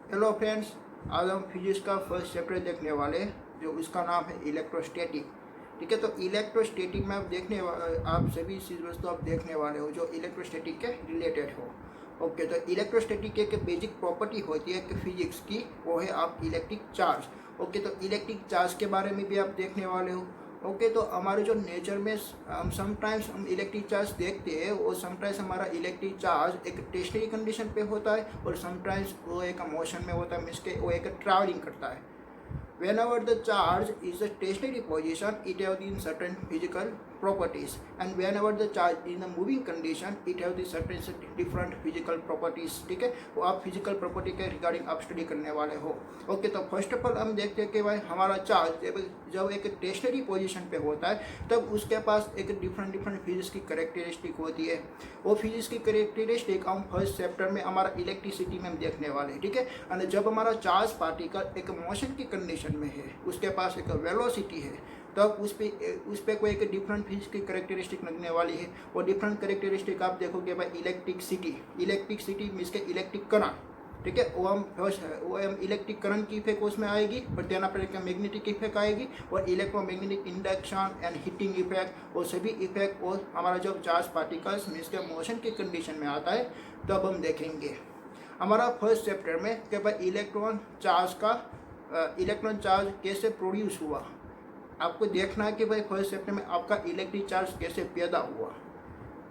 Hello friends, आज हम physics का फर्स्ट चैप्टर देखने वाले हैं जो उसका नाम है इलेक्ट्रोस्टैटिक। ठीक है, तो इलेक्ट्रोस्टैटिक में आप सभी चीज़ वस्तु आप देखने वाले हो जो इलेक्ट्रोस्टैटिक के रिलेटेड हो। ओके, तो इलेक्ट्रोस्टैटिक की एक बेसिक प्रॉपर्टी होती है कि फिजिक्स की, वो है आप इलेक्ट्रिक चार्ज। ओके, तो इलेक्ट्रिक चार्ज के बारे में भी आप देखने वाले हो। ओके, तो हमारे जो नेचर में हम समटाइम्स हम इलेक्ट्रिक चार्ज देखते हैं, वो समटाइम्स हमारा इलेक्ट्रिक चार्ज एक स्टेशनरी कंडीशन पे होता है और समटाइम्स वो एक मोशन में होता है, मीन्स के वो एक ट्रैवलिंग करता है। Whenever the charge is a stationary position, it have in certain physical properties, and whenever the charge in a moving condition, it have the certain different physical properties। ठीक है, वो आप फिजिकल प्रॉपर्टी के regarding आप study करने वाले हो। Okay, तो फर्स्ट ऑफ ऑल हम देखते हैं कि भाई हमारा चार्ज जब एक स्टेशनरी पोजीशन पे होता है तब उसके पास एक डिफरेंट फिजिक्स की करेक्टरिस्टिक होती है। वो फिजिक्स की करेक्टरिस्टिक हम फर्स्ट चैप्टर में हमारा इलेक्ट्रिसिटी में हम देखने वाले हैं। ठीक है, और जब हमारा चार्ज पार्टिकल एक मोशन की कंडीशन में है, उसके पास एक वेलोसिटी है, तब उस पे कोई एक डिफरेंट फिजिक्स की करेक्टरिस्टिक लगने वाली है। और डिफरेंट करेक्टरिस्टिक आप देखोगे भाई इलेक्ट्रिसिटी मीन्स के इलेक्ट्रिक करंट। ठीक है, वो हम इलेक्ट्रिक करंट की इफेक्ट उसमें आएगी, और देन आपका मैग्नेटिक इफेक्ट आएगी, और electromagnetic induction and heating effect, वो सभी इफेक्ट और हमारा जब चार्ज पार्टिकल्स मीन्स के मोशन की कंडीशन में आता है तब हम देखेंगे। हमारा फर्स्ट चैप्टर में कि भाई इलेक्ट्रॉन चार्ज कैसे प्रोड्यूस हुआ, आपको देखना है कि भाई फर्स्ट चैप्टर में आपका इलेक्ट्रिक चार्ज कैसे पैदा हुआ।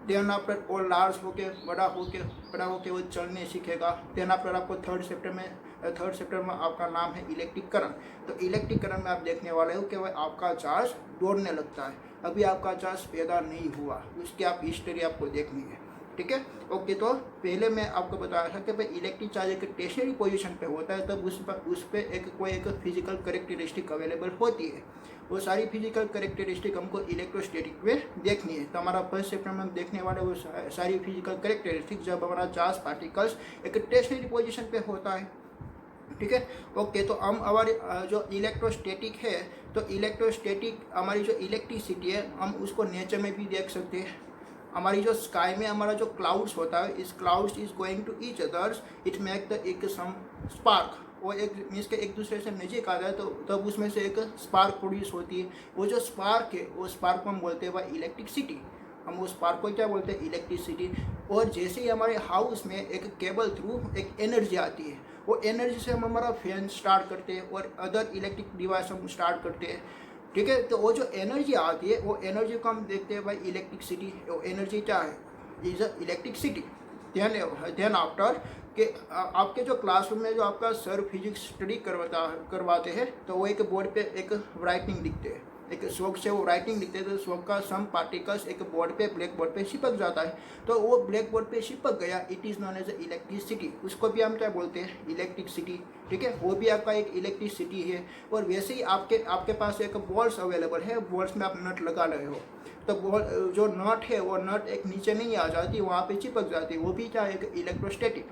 देन आफ्टर वो लार्ज होके बड़ा होके वो चलने सीखेगा। देन आफ्टर आपको थर्ड चैप्टर में आपका नाम है इलेक्ट्रिक करंट। तो इलेक्ट्रिक करंट में आप देखने वाले हो कि भाई आपका चार्ज दौड़ने लगता है, अभी आपका चार्ज पैदा नहीं हुआ, उसकी आप हिस्ट्री आपको देखनी है। ठीक है, ओके, तो पहले मैं आपको बताया था कि भाई इलेक्ट्रिक चार्ज एक स्टेशनरी पोजीशन पे होता है, तब उस पर एक फिजिकल करेक्टरिस्टिक अवेलेबल होती है। वो सारी फिजिकल करेक्टरिस्टिक हमको इलेक्ट्रोस्टैटिक में देखनी है। तो हमारा फर्स्ट चैप्टर में हम देखने वाले वो सारी फिजिकल करेक्टरिस्टिक जब हमारा चार्ज पार्टिकल्स एक स्टेशनरी पोजीशन पे होता है। ठीक है, ओके, तो हम हमारे जो इलेक्ट्रोस्टैटिक है, तो इलेक्ट्रोस्टैटिक हमारी जो इलेक्ट्रिसिटी है हम उसको नेचर में भी देख सकते हैं। हमारी जो स्काई में हमारा जो क्लाउड्स होता है, इस clouds is going to each others, it make the एक सम स्पार्क, वो एक मीन्स के एक दूसरे से नज़दीक आ जाए तो तब उसमें से एक स्पार्क प्रोड्यूस होती है। वो जो स्पार्क है, वो स्पार्क को हम बोलते हैं भाई इलेक्ट्रिसिटी। हम उस स्पार्क को क्या बोलते हैं, इलेक्ट्रिसिटी। और जैसे ही हमारे हाउस में एक केबल थ्रू एक एनर्जी आती है, वो एनर्जी से हम हमारा फैन स्टार्ट करते हैं और अदर इलेक्ट्रिक डिवाइस हम स्टार्ट करते हैं। ठीक है, तो वो जो एनर्जी आती है, वो एनर्जी को हम देखते हैं भाई इलेक्ट्रिसिटी। वो एनर्जी क्या है, is a electricity. Then after कि आपके जो क्लासरूम में जो आपका सर फिजिक्स स्टडी करवाते हैं, तो वो एक बोर्ड पे एक राइटिंग लिखते हैं, एक शौक से वो राइटिंग लिखते हैं, तो शौक का सम पार्टिकल्स एक बोर्ड पे ब्लैक बोर्ड पे चिपक जाता है। तो वो ब्लैक बोर्ड पे चिपक गया, it is known as electricity. उसको भी हम क्या बोलते हैं, इलेक्ट्रिसिटी। ठीक है, वो भी आपका एक इलेक्ट्रिसिटी है। और वैसे ही आपके पास एक बॉल्स अवेलेबल है, बॉल्स में आप नट लगा रहे हो, तो बॉल जो नट है वो नट एक नीचे नहीं आ जाती, वहाँ पे चिपक जाती है, वो भी क्या है, एक इलेक्ट्रोस्टैटिक।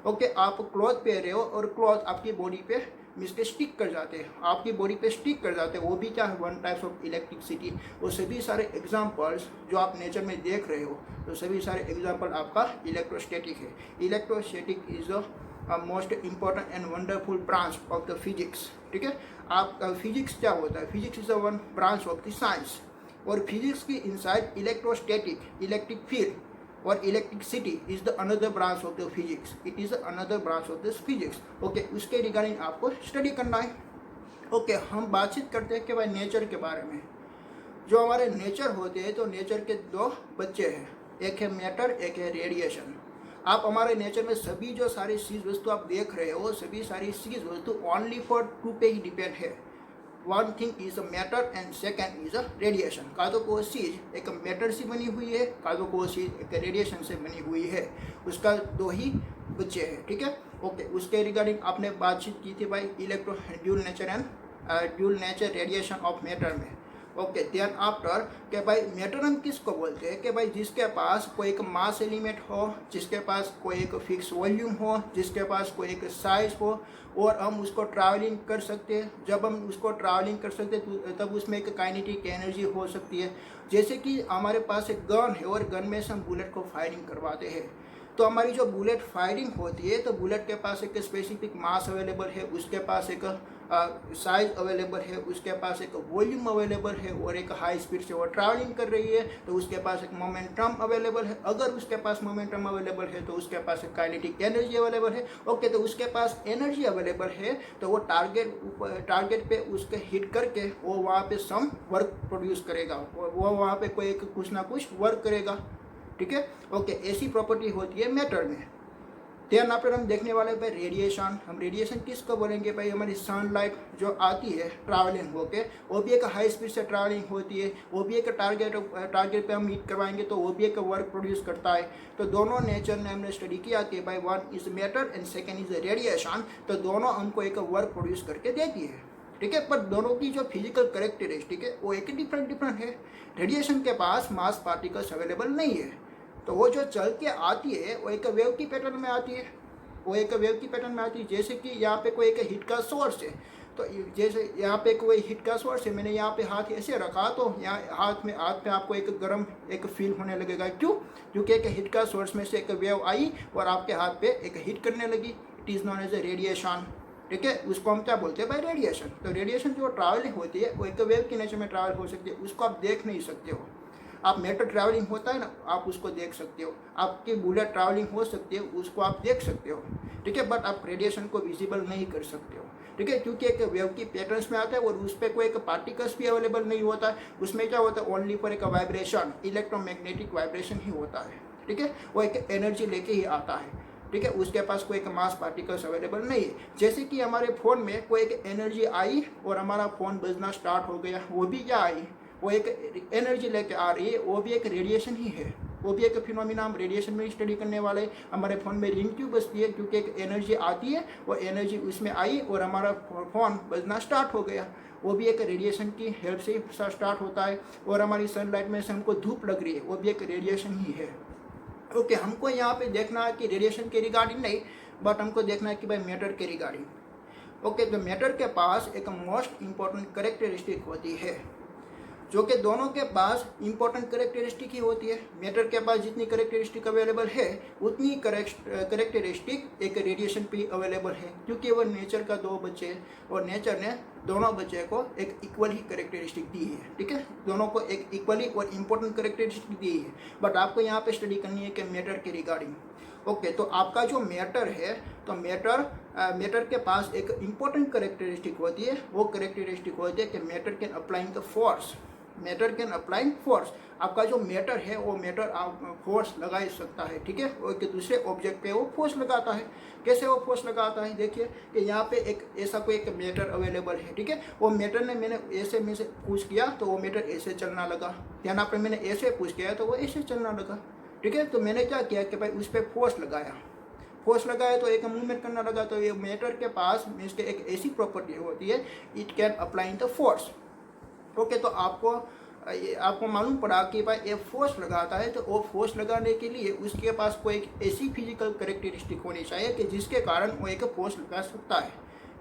ओके, आप क्लॉथ पहन रहे हो और क्लॉथ आपकी बॉडी पे मीन्स के स्टिक कर जाते हैं, आपकी बॉडी पे स्टिक कर जाते हैं, वो भी क्या है, वन टाइप्स ऑफ इलेक्ट्रिसिटी। वो सभी सारे एग्जांपल्स जो आप नेचर में देख रहे हो, तो सभी सारे एग्जांपल आपका इलेक्ट्रोस्टैटिक है। Electrostatic is the most important and wonderful branch of the physics. ठीक है, आप फिजिक्स क्या होता है, physics is a one branch of the science. और फिजिक्स की इनसाइड इलेक्ट्रोस्टैटिक, इलेक्ट्रिक फील्ड और electricity is the another branch of the physics, it is another branch of this physics. Okay, उसके रिगार्डिंग आपको study करना है। Okay, हम बातचीत करते हैं कि भाई नेचर के बारे में। जो हमारे नेचर होते हैं, तो नेचर के दो बच्चे हैं, एक है मैटर, एक है रेडिएशन। आप हमारे नेचर में सभी जो सारी चीज़ वस्तु आप देख रहे हो, सभी सारी चीज़ वस्तु ओनली फॉर टू पे ही डिपेंड है। One thing is a matter and second is a radiation. का तो कोई चीज़ एक मैटर से बनी हुई है, का तो कोई चीज़ एक रेडिएशन से बनी हुई है, उसका दो ही बच्चे हैं। ठीक है, ओके, उसके रिगार्डिंग आपने बातचीत की थी भाई dual nature radiation of matter में। ओके, देन आफ्टर कि भाई मैटर हम किसको बोलते हैं, कि भाई जिसके पास कोई एक मास एलिमेंट हो, जिसके पास कोई एक फिक्स वॉल्यूम हो, जिसके पास कोई एक साइज हो, और हम उसको ट्रैवलिंग कर सकते हैं। जब हम उसको ट्रैवलिंग कर सकते हैं तब उसमें एक काइनेटिक एनर्जी हो सकती है। जैसे कि हमारे पास एक गन है और गन में से हम बुलेट को फायरिंग करवाते हैं। तो हमारी जो बुलेट फायरिंग होती है, तो बुलेट के पास एक स्पेसिफिक मास अवेलेबल है, उसके पास एक साइज अवेलेबल है, उसके पास एक वॉल्यूम अवेलेबल है, और एक हाई स्पीड से वो ट्रैवलिंग कर रही है तो उसके पास एक मोमेंटम अवेलेबल है। अगर उसके पास मोमेंटम अवेलेबल है तो उसके पास एक काइनेटिक एनर्जी अवेलेबल है। ओके, तो उसके पास एनर्जी अवेलेबल है तो वो टारगेट पे उसके हिट करके वो वहाँ पे सम वर्क प्रोड्यूस करेगा, वो वहाँ पे कोई एक कुछ ना कुछ वर्क करेगा। ठीक है, ओके, ऐसी प्रॉपर्टी होती है मैटर में। देन आफ्टर हम देखने वाले भाई रेडिएशन। हम रेडिएशन किसको बोलेंगे भाई, हमारी सनलाइट जो आती है ट्रैवलिंग होके, वो भी एक हाई स्पीड से ट्रैवलिंग होती है, वो भी एक टारगेट पे हम मीट करवाएंगे तो वो भी एक वर्क प्रोड्यूस करता है। तो दोनों नेचर ने हमने स्टडी किया कि भाई one is matter and second is radiation, तो दोनों हमको एक वर्क प्रोड्यूस करके देती है। ठीक है, पर दोनों की जो फिजिकल करेक्टरिस्टिक है वो एक डिफरेंट है। रेडिएशन के पास मास पार्टिकल्स अवेलेबल नहीं है, तो वो जो चल के आती है वो एक वेव की पैटर्न में आती है, जैसे कि यहाँ पे कोई एक हिट का सोर्स है, तो जैसे यहाँ पे कोई हिट का सोर्स है, मैंने यहाँ पे हाथ ऐसे रखा तो यहाँ हाथ पे आपको एक गर्म एक फील होने लगेगा। क्यों? क्योंकि एक हिट का सोर्स में से एक वेव आई और आपके हाथ पे एक हिट करने लगी। It is known as a radiation. ठीक है, उसको हम क्या बोलते हैं भाई, रेडिएशन। तो रेडिएशन जो ट्रैवलिंग होती है वो एक वेव के नेचर में ट्रैवल हो सकती है, उसको आप देख नहीं सकते हो। आप मेट्रो ट्रैवलिंग होता है ना, आप उसको देख सकते हो, आपकी बुलेट ट्रैवलिंग हो सकती है, उसको आप देख सकते हो। ठीक है, बट आप रेडिएशन को विजिबल नहीं कर सकते हो। ठीक है, क्योंकि एक वेव की पैटर्न्स में आता है और उस पर कोई एक पार्टिकल्स भी अवेलेबल नहीं होता है। उसमें क्या होता है, ओनली फॉर एक वाइब्रेशन, इलेक्ट्रोमैग्नेटिक वाइब्रेशन ही होता है। ठीक है, वो एक एनर्जी लेके ही आता है। ठीक है, उसके पास कोई एक मास पार्टिकल्स अवेलेबल नहीं है। जैसे कि हमारे फ़ोन में कोई एक एनर्जी आई और हमारा फ़ोन बजना स्टार्ट हो गया, वो भी क्या आई, वो एक एनर्जी लेके आ रही है, वो भी एक रेडिएशन ही है, वो भी एक फिनोमिना हम रेडिएशन में स्टडी करने वाले। हमारे फ़ोन में रिंग क्यों बजती है, क्योंकि एक एनर्जी आती है, वो एनर्जी उसमें आई और हमारा फ़ोन बजना स्टार्ट हो गया, वो भी एक रेडिएशन की हेल्प से स्टार्ट होता है। और हमारी सनलाइट में से हमको धूप लग रही है, वो भी एक रेडिएशन ही है। ओके, हमको यहाँ पे देखना है कि रेडिएशन के रिगार्डिंग नहीं, बट हमको देखना है कि भाई मैटर के रिगार्डिंग। ओके, तो मैटर के पास एक मोस्ट इम्पॉर्टेंट करेक्टरिस्टिक होती है, जो कि दोनों के पास इंपॉर्टेंट करेक्टरिस्टिक ही होती है। मैटर के पास जितनी करेक्टरिस्टिक अवेलेबल है उतनी करेक्टरिस्टिक एक रेडिएशन पे अवेलेबल है, क्योंकि वो नेचर का दो बच्चे हैं और नेचर ने दोनों बच्चे को एक इक्वल ही करेक्टरिस्टिक दी है। ठीक है, दोनों को एक इक्वली और इम्पोर्टेंट करेक्टरिस्टिक दी है, बट आपको यहाँ पे स्टडी करनी है कि मैटर के रिगार्डिंग। ओके, तो आपका जो मैटर है, तो मैटर के पास एक इम्पोर्टेंट करेक्टरिस्टिक होती है। वो करेक्टरिस्टिक होती है कि matter can applying the force, matter can applying force. आपका जो मैटर है वो मैटर फोर्स लगा ही सकता है। ठीक है, और दूसरे ऑब्जेक्ट पे वो फोर्स लगाता है। कैसे वो फोर्स लगाता है, देखिए कि यहाँ पे एक ऐसा कोई एक मैटर अवेलेबल है। ठीक है, वो मैटर ने मैंने ऐसे में से पुश किया तो वो मैटर ऐसे चलना लगा, यहाँ पे मैंने ऐसे पुश किया तो वो ऐसे चलना लगा। ठीक है, तो मैंने क्या किया कि भाई उस पर फोर्स लगाया तो एक मूवमेंट करना लगा। तो ये मैटर के पास मीन्स के एक ऐसी प्रॉपर्टी होती है, it can apply the force. Okay, तो आपको मालूम पड़ा कि भाई ये फोर्स लगाता है, तो वो फोर्स लगाने के लिए उसके पास कोई एक ऐसी फिजिकल करेक्टरिस्टिक होनी चाहिए कि जिसके कारण वो एक फोर्स लगा सकता है।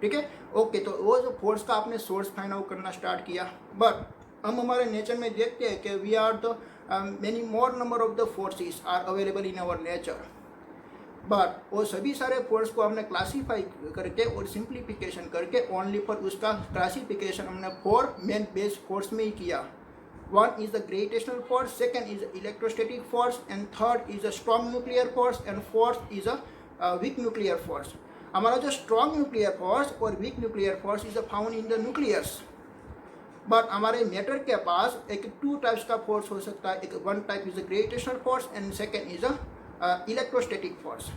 ठीक है, ओके, तो वो जो फोर्स का आपने सोर्स फाइंड आउट करना स्टार्ट किया। बट हम हमारे नेचर में देखते हैं कि we are the many more number of the forces are available in our nature, but वो सभी सारे फोर्स को हमने क्लासीफाई करके और सिंप्लीफिकेशन करके ओनली पर उसका क्लासिफिकेशन हमने 4 मेन बेस फोर्स में ही किया। One is the gravitational force, second is electrostatic force, and third is a strong nuclear force, and fourth is a week nuclear force. हमारा जो स्ट्रॉन्ग न्यूक्लियर फोर्स और week nuclear force is found in the nucleus. But हमारे matter के पास एक 2 types का force हो सकता है। एक one type is the gravitational force and second is a electrostatic force.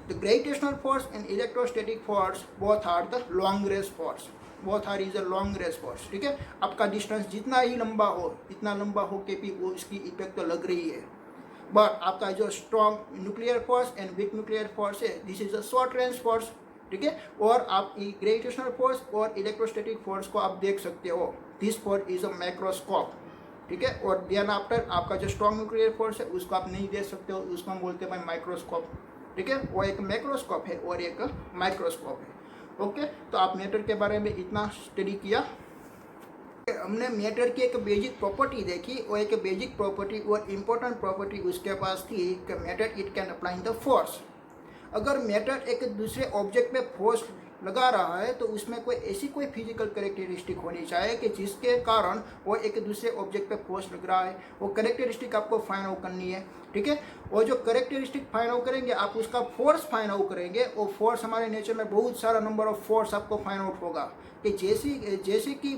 The gravitational force and electrostatic force both are the long range force. Both are is a long range force. ठीक है, आपका distance जितना ही लंबा हो, इतना लंबा हो के भी वो इसकी इफेक्ट तो लग रही है। बट आपका जो strong nuclear force and weak nuclear force है, this is a short range force. ठीक है, और आप ग्रेविटेशनल फोर्स और इलेक्ट्रोस्टैटिक फोर्स को आप देख सकते हो। This force is a microscope. ठीक है, और देन आफ्टर आपका जो स्ट्रॉन्ग न्यूक्लियर फोर्स है उसको आप नहीं देख सकते हो, उसको हम बोलते हैं भाई माइक्रोस्कोप। ठीक है, वो एक मैक्रोस्कोप है और एक माइक्रोस्कोप है। ओके, तो आप मैटर के बारे में इतना स्टडी किया। हमने मैटर की एक बेसिक प्रॉपर्टी देखी, और एक बेसिक प्रॉपर्टी और इम्पोर्टेंट प्रॉपर्टी उसके पास थी कि matter it can apply the force. अगर मैटर एक दूसरे ऑब्जेक्ट पे फोर्स लगा रहा है तो उसमें कोई ऐसी कोई फिजिकल करेक्टरिस्टिक होनी चाहिए कि जिसके कारण वो एक दूसरे ऑब्जेक्ट पे फोर्स लग रहा है। वो करेक्टरिस्टिक आपको फाइंड आउट करनी है, ठीक है। और जो करेक्टरिस्टिक फाइंड आउट करेंगे आप उसका फोर्स फाइंड आउट करेंगे, और फोर्स हमारे नेचर में बहुत सारा नंबर ऑफ फोर्स आपको फाइंड आउट होगा। कि जैसे कि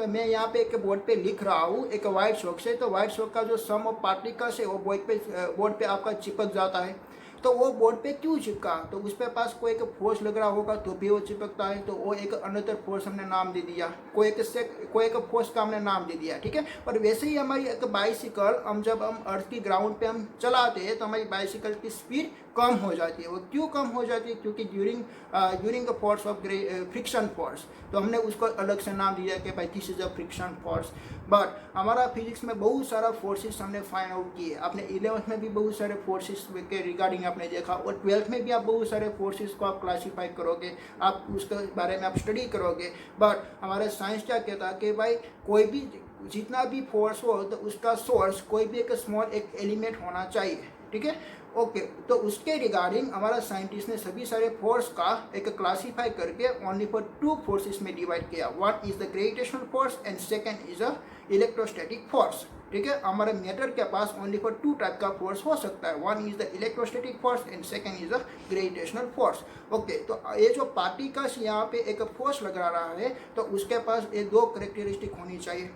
मैं यहाँ पे एक बोर्ड पे लिख रहा हूँ एक वाइट चॉक से, तो वाइट चॉक का जो सम ऑफ पार्टिकल्स है वो बोर्ड पे आपका चिपक जाता है। तो वो बोर्ड पे क्यों चिपका, तो उस पे पास कोई एक फोर्स लग रहा होगा तो भी वो चिपकता है, तो वो एक अनदर फोर्स हमने नाम दे दिया, कोई एक फोर्स का हमने नाम दे दिया, ठीक है। और वैसे ही हमारी एक बाइसिकल जब हम अर्थ की ग्राउंड पे हम चलाते हैं तो हमारी बाइसिकल की स्पीड कम हो जाती है। वो क्यों कम हो जाती है, क्योंकि during the force of friction force, तो हमने उसको अलग से नाम दिया कि भाई this is a friction force. But हमारा फिजिक्स में बहुत सारा फोर्सेस हमने फाइंड आउट किए। आपने 11th में भी बहुत सारे फोर्सेस के रिगार्डिंग आपने देखा, और 12th में भी आप बहुत सारे फोर्सेस को आप क्लासीफाई करोगे, आप उसके बारे में आप स्टडी करोगे। बट हमारे साइंस क्या कहता है कि भाई कोई भी जितना भी फोर्स हो तो उसका सोर्स कोई भी एक स्मॉल एक एलिमेंट होना चाहिए, ठीक है। ओके, तो उसके रिगार्डिंग हमारा साइंटिस्ट ने सभी सारे फोर्स का एक क्लासीफाई करके ओनली फॉर 2 फोर्सेस में डिवाइड किया। One is the gravitational force and second is a electrostatic force, ठीक है। हमारे मैटर के पास ओनली फॉर 2 टाइप का फोर्स हो सकता है, one is the electrostatic force and second is the gravitational force. Okay, तो ये जो पार्टिकल्स यहाँ पे एक फोर्स लगा रहा है तो उसके पास ये 2 करेक्टरिस्टिक होनी चाहिए,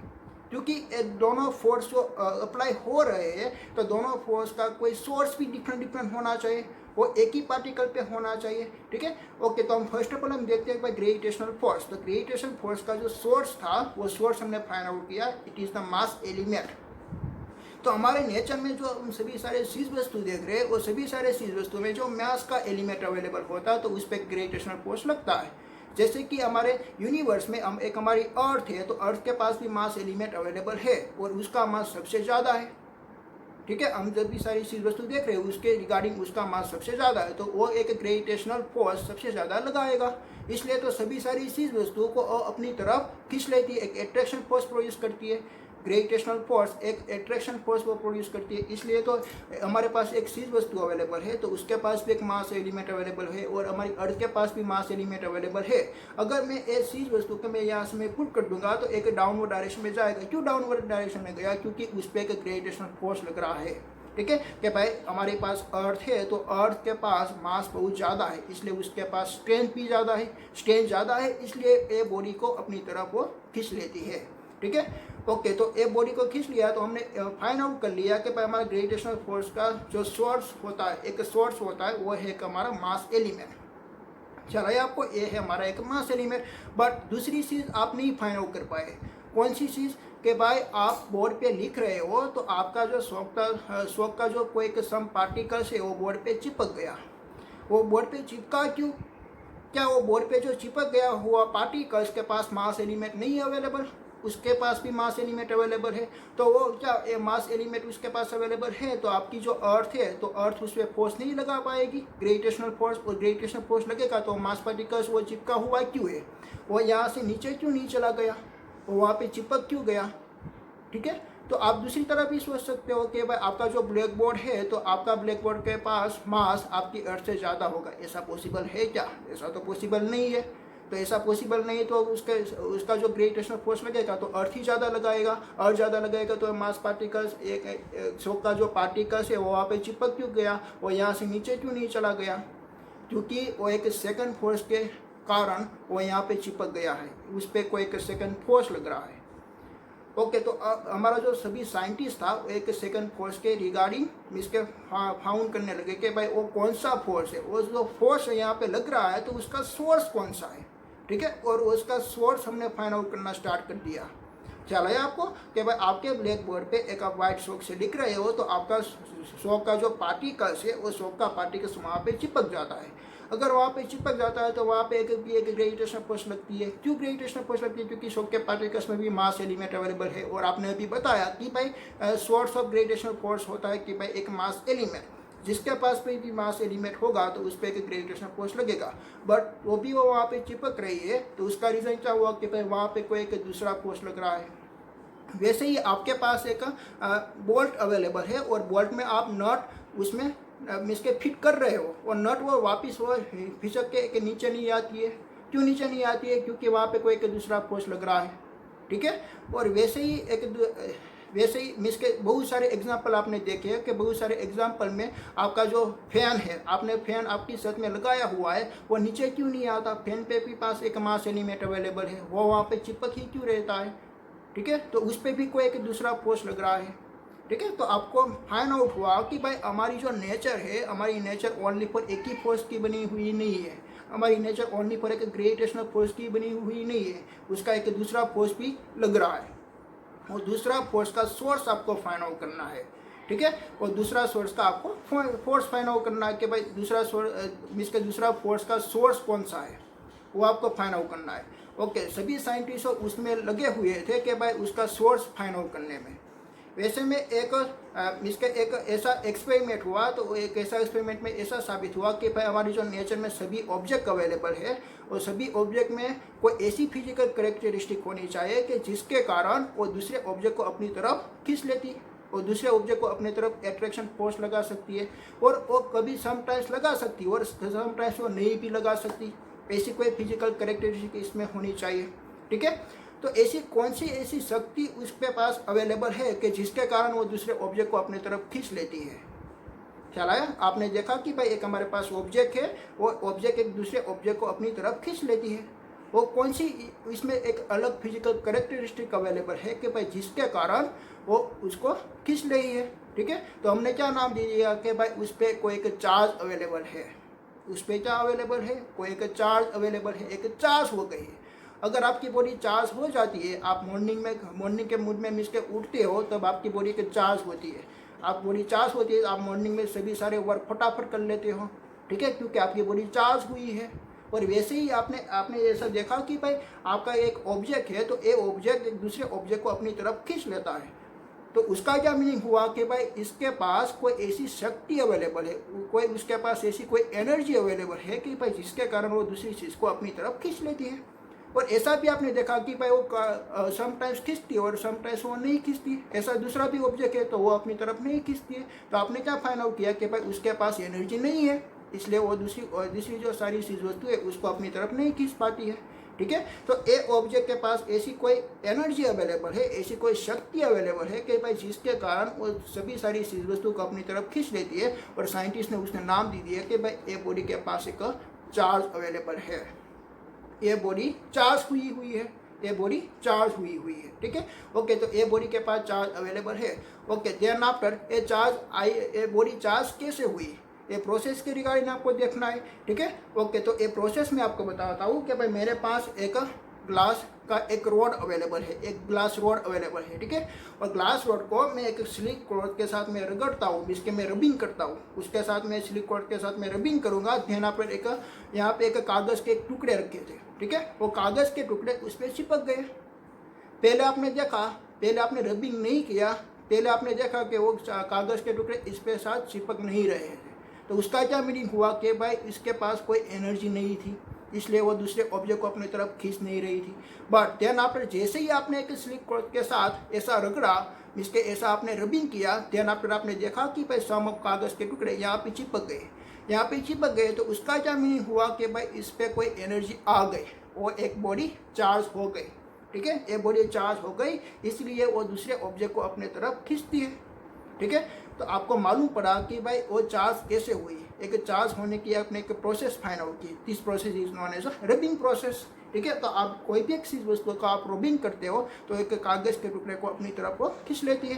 क्योंकि ये दोनों फोर्स जो अप्लाई हो रहे हैं तो दोनों फोर्स का कोई सोर्स भी डिफरेंट होना चाहिए, वो एक ही पार्टिकल पे होना चाहिए, ठीक है। ओके, तो हम फर्स्ट ऑफ ऑल हम देखते हैं भाई ग्रेविटेशनल फोर्स। तो ग्रेविटेशनल फोर्स का जो सोर्स था वो सोर्स हमने फाइंड आउट किया, it is the mass element. तो हमारे नेचर में जो हम सभी सारे चीज वस्तु देख रहे हैं वो सभी सारे चीज वस्तु में जो मास का एलिमेंट अवेलेबल होता है तो उस पर ग्रेविटेशनल फोर्स लगता है। जैसे कि हमारे यूनिवर्स में हम एक हमारी अर्थ है, तो अर्थ के पास भी मास एलिमेंट अवेलेबल है और उसका मास सबसे ज़्यादा है, ठीक है। हम जब भी सारी चीज वस्तु देख रहे हैं उसके रिगार्डिंग उसका मास सबसे ज़्यादा है, तो वो एक ग्रेविटेशनल फोर्स सबसे ज़्यादा लगाएगा। इसलिए तो सभी सारी चीज वस्तुओं को अपनी तरफ खींच लेती है, एक एट्रैक्शन फोर्स प्रोड्यूस करती है। ग्रेविटेशनल फोर्स एक एट्रैक्शन फोर्स को प्रोड्यूस करती है। इसलिए तो हमारे पास एक चीज वस्तु अवेलेबल है तो उसके पास भी एक मास एलिमेंट अवेलेबल है, और हमारी अर्थ के पास भी मास एलिमेंट अवेलेबल है। अगर मैं एक चीज वस्तु को मैं यहाँ से मैं पुट कर दूंगा तो एक डाउनवर्ड डायरेक्शन में जाएगा। क्यों डाउनवर्ड डायरेक्शन में गया, क्योंकि उस पर एक ग्रेविटेशनल फोर्स लग रहा है, ठीक है। कि भाई हमारे पास अर्थ है तो अर्थ के पास मास बहुत ज़्यादा है, इसलिए उसके पास स्ट्रेंथ भी ज़्यादा है, स्ट्रेंथ ज़्यादा है इसलिए ये बॉडी को अपनी तरफ वो खींच लेती है, ठीक है। ओके, तो ये बॉडी को खींच लिया तो हमने फाइंड आउट कर लिया कि भाई हमारा ग्रेविटेशनल फोर्स का जो सोर्स होता है, एक सोर्स होता है, वो है एक हमारा मास एलिमेंट। चला है आपको, ये है हमारा एक मास एलिमेंट। बट दूसरी चीज़ आप नहीं फाइंड आउट कर पाए, कौन सी चीज़, कि भाई आप बोर्ड पे लिख रहे हो तो आपका जो शॉक का जो कोई एक सम पार्टिकल्स है वो बोर्ड पे चिपक गया। वो बोर्ड पे चिपका क्यों, क्या वो बोर्ड पे जो चिपक गया हुआ पार्टिकल्स के पास मास एलिमेंट नहीं है अवेलेबल, उसके पास भी मास एलिमेंट अवेलेबल है। तो वो क्या मास एलिमेंट उसके पास अवेलेबल है तो आपकी जो अर्थ है तो अर्थ उस पर फोर्स नहीं लगा पाएगी, ग्रेविटेशनल फोर्स, और ग्रेविटेशनल फोर्स लगेगा तो मास पार्टिकल्स वो चिपका हुआ क्यों है, वो यहाँ से नीचे क्यों नहीं चला गया, वो वहाँ पे चिपक क्यों गया, ठीक है। तो आप दूसरी तरफ भी सोच सकते हो कि भाई आपका जो ब्लैक बोर्ड है तो आपका ब्लैक बोर्ड के पास मास आपकी अर्थ से ज़्यादा होगा, ऐसा पॉसिबल है क्या, ऐसा तो पॉसिबल नहीं है। तो ऐसा पॉसिबल नहीं है तो उसका जो ग्रेविटेशनल फोर्स लगेगा तो अर्थ ही ज़्यादा लगाएगा, अर्थ ज़्यादा लगाएगा तो मास पार्टिकल्स एक शॉक का जो पार्टिकल्स है वो वहाँ पे चिपक क्यों गया, वो यहाँ से नीचे क्यों नहीं चला गया, क्योंकि वो एक सेकंड फोर्स के कारण वो यहाँ पे चिपक गया है, उस पर कोई एक सेकंड फोर्स लग रहा है। ओके, तो हमारा जो सभी साइंटिस्ट था एक सेकंड फोर्स के रिगार्डिंग इसके फाउंड करने लगे कि भाई वो कौन सा फोर्स है, वो जो फोर्स यहाँ पे लग रहा है तो उसका सोर्स कौन सा है, ठीक है। और उसका सोर्स हमने फाइंड आउट करना स्टार्ट कर दिया। चला है आपको कि भाई आपके ब्लैक बोर्ड पे एक आप वाइट शॉक से लिख रहे हो तो आपका शॉक का जो पार्टिकल्स है वो शॉक का पार्टिकल्स वहाँ पे चिपक जाता है। अगर वहाँ पे चिपक जाता है तो वहाँ पे एक ग्रेविटेशनल फोर्स लगती है। क्यों ग्रेविटेशनल फोर्स लगती है, क्योंकि शॉक के पार्टिकल्स में भी मास एलिमेंट अवेलेबल है, और आपने अभी बताया कि भाई सोर्स ऑफ ग्रेविटेशनल फोर्स होता है कि भाई एक मास एलिमेंट, जिसके पास भी मास एलिमेंट होगा तो उस पर एक ग्रेविटेशनल फोर्स लगेगा। बट वो भी वो वहाँ पे चिपक रही है तो उसका रीज़न क्या हुआ कि भाई वहाँ पे कोई एक दूसरा फोर्स लग रहा है, वैसे ही आपके पास एक बोल्ट अवेलेबल है और बोल्ट में आप नट उसमें इसके फिट कर रहे हो और नट वो वापस वो फिसक के नीचे नहीं आती है। क्यों नीचे नहीं आती है? क्योंकि वहाँ पे कोई एक दूसरा फोर्स लग रहा है, ठीक है। और वैसे ही मिस के बहुत सारे एग्जाम्पल आपने देखे हैं कि बहुत सारे एग्जाम्पल में आपका जो फैन है, आपने फैन आपकी छत में लगाया हुआ है, वो नीचे क्यों नहीं आता? फैन पे भी पास एक मास एलिमेंट अवेलेबल है, वो वहाँ पे चिपक ही क्यों रहता है, ठीक है। तो उस पर भी कोई एक दूसरा फोर्स लग रहा है, ठीक है। तो आपको फाइंड आउट हुआ कि भाई हमारी जो नेचर है, हमारी नेचर ओनली फॉर एक ही फोर्स की बनी हुई नहीं है, हमारी नेचर ओनली फॉर एक ग्रेविटेशनल फोर्स की बनी हुई नहीं है, उसका एक दूसरा फोर्स भी लग रहा है। और दूसरा फोर्स का सोर्स आपको फाइंड आउट करना है, ठीक है। और दूसरा सोर्स का आपको फोर्स फाइंड आउट करना है कि भाई दूसरा फोर्स का सोर्स कौन सा है, वो आपको फाइंड आउट करना है। ओके, सभी साइंटिस्ट उसमें लगे हुए थे कि भाई उसका सोर्स फाइंड आउट करने में। वैसे में एक ऐसा एक्सपेरिमेंट हुआ, तो एक ऐसा एक्सपेरिमेंट में ऐसा साबित हुआ कि भाई हमारी जो नेचर में सभी ऑब्जेक्ट अवेलेबल है और सभी ऑब्जेक्ट में कोई ऐसी फिजिकल करेक्टरिस्टिक होनी चाहिए कि जिसके कारण वो दूसरे ऑब्जेक्ट को अपनी तरफ खींच लेती है और दूसरे ऑब्जेक्ट को अपनी तरफ एट्रैक्शन फोर्स लगा सकती है, और वो कभी समटाइम्स लगा सकती है और समटाइम्स वो नहीं भी लगा सकती। ऐसी कोई फिजिकल करेक्टरिस्टिक इसमें होनी चाहिए, ठीक है। तो ऐसी कौन सी ऐसी शक्ति उसके पास अवेलेबल है कि जिसके कारण वो दूसरे ऑब्जेक्ट को अपनी तरफ खींच लेती है? ख्याल आया? आपने देखा कि भाई एक हमारे पास ऑब्जेक्ट है, वो ऑब्जेक्ट एक दूसरे ऑब्जेक्ट को अपनी तरफ खींच लेती है। वो कौन सी इसमें एक अलग फिजिकल करेक्टरिस्टिक अवेलेबल है कि भाई जिसके कारण वो उसको खींच रही है, ठीक है। तो हमने क्या नाम दे दिया कि भाई उस पर कोई एक चार्ज अवेलेबल है, उस पर क्या अवेलेबल है? कोई एक चार्ज अवेलेबल है, एक चार्ज हो गई है। अगर आपकी बॉडी चार्ज हो जाती है, आप मॉर्निंग के मूड में मिस के उठते हो, तब आपकी बॉडी की चार्ज होती है। आप बॉडी चार्ज होती है, आप मॉर्निंग में सभी सारे वर्क फटाफट कर लेते हो, ठीक है, क्योंकि आपकी बॉडी चार्ज हुई है। और वैसे ही आपने ऐसा देखा कि भाई आपका एक ऑब्जेक्ट है, तो ये ऑब्जेक्ट एक दूसरे ऑब्जेक्ट को अपनी तरफ खींच लेता है। तो उसका क्या मीनिंग हुआ कि भाई इसके पास कोई ऐसी शक्ति अवेलेबल है, कोई उसके पास ऐसी कोई एनर्जी अवेलेबल है कि भाई जिसके कारण वो दूसरी चीज़ को अपनी तरफ खींच लेती है। और ऐसा भी आपने देखा कि भाई वो समटाइम्स खींचती है और समटाइम्स वो नहीं खींचती। ऐसा दूसरा भी ऑब्जेक्ट है तो वो अपनी तरफ नहीं खींचती है। तो आपने क्या फाइंड आउट किया कि भाई उसके पास एनर्जी नहीं है, इसलिए वो दूसरी जो सारी चीज़ वस्तु है उसको अपनी तरफ नहीं खींच पाती है, ठीक है। तो ए ऑब्जेक्ट के पास ऐसी कोई एनर्जी अवेलेबल है, ऐसी कोई शक्ति अवेलेबल है कि भाई जिसके कारण वो सभी सारी चीज़ वस्तु को अपनी तरफ खींच लेती है। और साइंटिस्ट ने उसने नाम दे दिया कि भाई ए बॉडी के पास एक चार्ज अवेलेबल है, ये बॉडी चार्ज हुई है, ये बॉडी चार्ज हुई है, ठीक है। ओके, तो ये बॉडी के पास चार्ज अवेलेबल है। ओके, देन आफ्टर ये बॉडी चार्ज कैसे हुई, ये प्रोसेस के रिगार्डिंग आपको देखना है, ठीक है। ओके, तो ये प्रोसेस में आपको बताता हूँ कि भाई मेरे पास एक ग्लास का एक रॉड अवेलेबल है, एक ग्लास रॉड अवेलेबल है, ठीक है। और ग्लास रॉड को मैं एक सिलिक क्लॉथ के साथ में रगड़ता हूँ, इसके मैं रबिंग करता हूँ, उसके साथ में सिलिक क्लॉथ के साथ में रबिंग करूँगा। ध्यान पर यहाँ पे एक कागज़ के टुकड़े रखे थे, ठीक है। वो कागज़ के टुकड़े उस पर चिपक गए। पहले आपने रबिंग नहीं किया, पहले आपने देखा कि वो कागज़ के टुकड़े इस पे साथ चिपक नहीं रहे थे। तो उसका क्या मीनिंग हुआ कि भाई इसके पास कोई एनर्जी नहीं थी, इसलिए वो दूसरे ऑब्जेक्ट को अपनी तरफ खींच नहीं रही थी। बट देन आफ्टर जैसे ही आपने एक सिलिक क्लॉथ के साथ ऐसा रगड़ा, इसके ऐसा आपने रबिंग किया, देन आफ्टर आपने देखा कि भाई सम ऑफ कागज़ के टुकड़े यहाँ पे चिपक गए, तो उसका क्या मीनिंग हुआ कि भाई इस पर कोई एनर्जी आ गई, वो एक बॉडी चार्ज हो गई, ठीक है। एक बॉडी चार्ज हो गई, इसलिए वो दूसरे ऑब्जेक्ट को अपने तरफ खींचती है, ठीक है। तो आपको मालूम पड़ा कि भाई वो चार्ज कैसे हुई। एक चार्ज होने की आपने एक प्रोसेस फाइंड आउट की, this process is known as rubbing process, ठीक है। तो आप कोई भी एक चीज़ वस्तु का आप रबिंग करते हो तो एक कागज़ के टुकड़े को अपनी तरफ वो खींच लेती है।